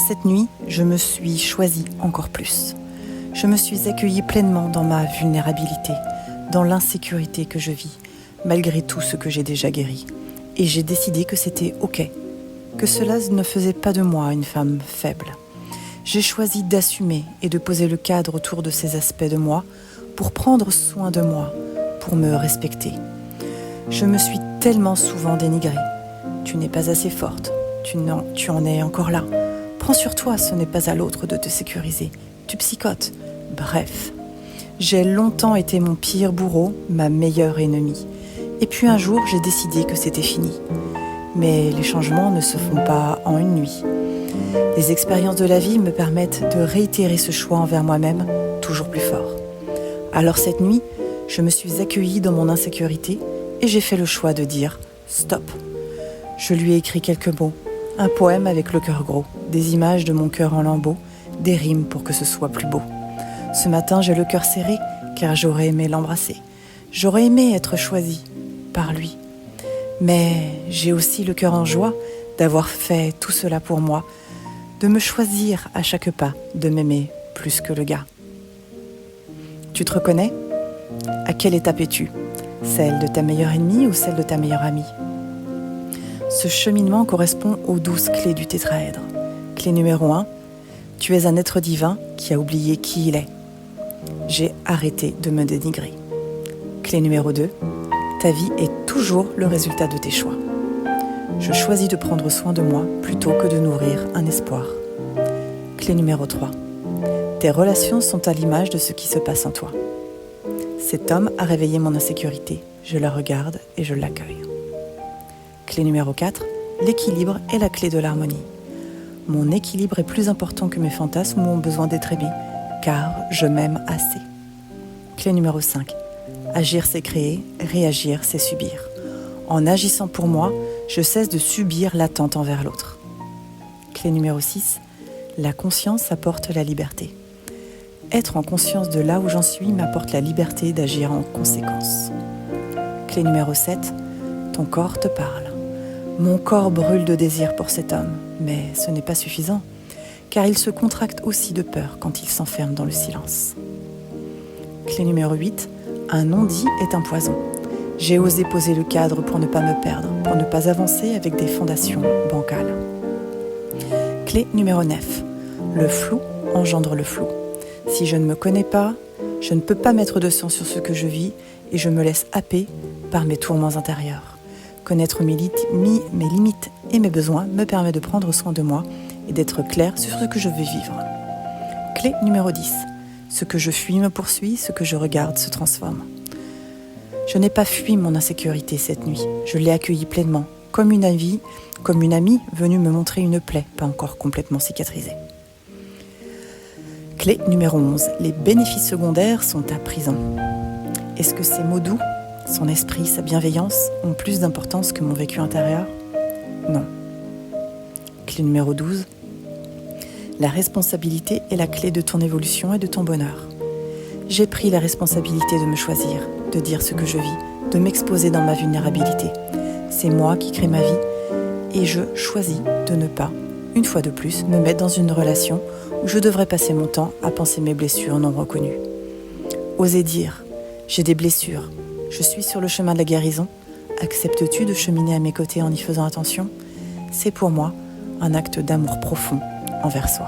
cette nuit, je me suis choisie encore plus. Je me suis accueillie pleinement dans ma vulnérabilité, dans l'insécurité que je vis, malgré tout ce que j'ai déjà guéri. Et j'ai décidé que c'était OK, que cela ne faisait pas de moi une femme faible. J'ai choisi d'assumer et de poser le cadre autour de ces aspects de moi pour prendre soin de moi, pour me respecter. Je me suis tellement souvent dénigrée. Tu n'es pas assez forte, tu en es encore là. Prends sur toi, ce n'est pas à l'autre de te sécuriser. Tu psychotes. Bref, j'ai longtemps été mon pire bourreau, ma meilleure ennemie. Et puis un jour, j'ai décidé que c'était fini. Mais les changements ne se font pas en une nuit. Les expériences de la vie me permettent de réitérer ce choix envers moi-même, toujours plus fort. Alors cette nuit, je me suis accueillie dans mon insécurité et j'ai fait le choix de dire « stop ». Je lui ai écrit quelques mots, un poème avec le cœur gros, des images de mon cœur en lambeaux, des rimes pour que ce soit plus beau. Ce matin, j'ai le cœur serré car j'aurais aimé l'embrasser. J'aurais aimé être choisie par lui. Mais j'ai aussi le cœur en joie d'avoir fait tout cela pour moi, de me choisir à chaque pas, de m'aimer plus que le gars. Tu te reconnais ? À quelle étape es-tu ? Celle de ta meilleure ennemie ou celle de ta meilleure amie ? Ce cheminement correspond aux 12 clés du tétraèdre. Clé numéro 1, tu es un être divin qui a oublié qui il est. J'ai arrêté de me dénigrer. Clé numéro 2, ta vie est toujours le résultat de tes choix. Je choisis de prendre soin de moi plutôt que de nourrir un espoir. Clé numéro 3, tes relations sont à l'image de ce qui se passe en toi. Cet homme a réveillé mon insécurité. Je la regarde et je l'accueille. Clé numéro 4, l'équilibre est la clé de l'harmonie. Mon équilibre est plus important que mes fantasmes ou mon besoin d'être aimé, car je m'aime assez. Clé numéro 5, agir c'est créer, réagir c'est subir. En agissant pour moi, je cesse de subir l'attente envers l'autre. Clé numéro 6, la conscience apporte la liberté. Être en conscience de là où j'en suis m'apporte la liberté d'agir en conséquence. Clé numéro 7, ton corps te parle. Mon corps brûle de désir pour cet homme, mais ce n'est pas suffisant, car il se contracte aussi de peur quand il s'enferme dans le silence. Clé numéro 8, un non-dit est un poison. J'ai osé poser le cadre pour ne pas me perdre, pour ne pas avancer avec des fondations bancales. Clé numéro 9, le flou engendre le flou. Si je ne me connais pas, je ne peux pas mettre de sens sur ce que je vis et je me laisse happer par mes tourments intérieurs. Connaître mes limites et mes besoins me permet de prendre soin de moi et d'être clair sur ce que je veux vivre. Clé numéro 10. Ce que je fuis me poursuit, ce que je regarde se transforme. Je n'ai pas fui mon insécurité cette nuit. Je l'ai accueillie pleinement, comme une amie venue me montrer une plaie pas encore complètement cicatrisée. Clé numéro 11. Les bénéfices secondaires sont à prison. Est-ce que ces mots doux, son esprit, sa bienveillance ont plus d'importance que mon vécu intérieur ? Non. Clé numéro 12. La responsabilité est la clé de ton évolution et de ton bonheur. J'ai pris la responsabilité de me choisir, de dire ce que je vis, de m'exposer dans ma vulnérabilité. C'est moi qui crée ma vie et je choisis de ne pas, une fois de plus, me mettre dans une relation où je devrais passer mon temps à penser mes blessures non reconnues. Oser dire « j'ai des blessures ». Je suis sur le chemin de la guérison. Acceptes-tu de cheminer à mes côtés en y faisant attention ? C'est pour moi un acte d'amour profond envers soi.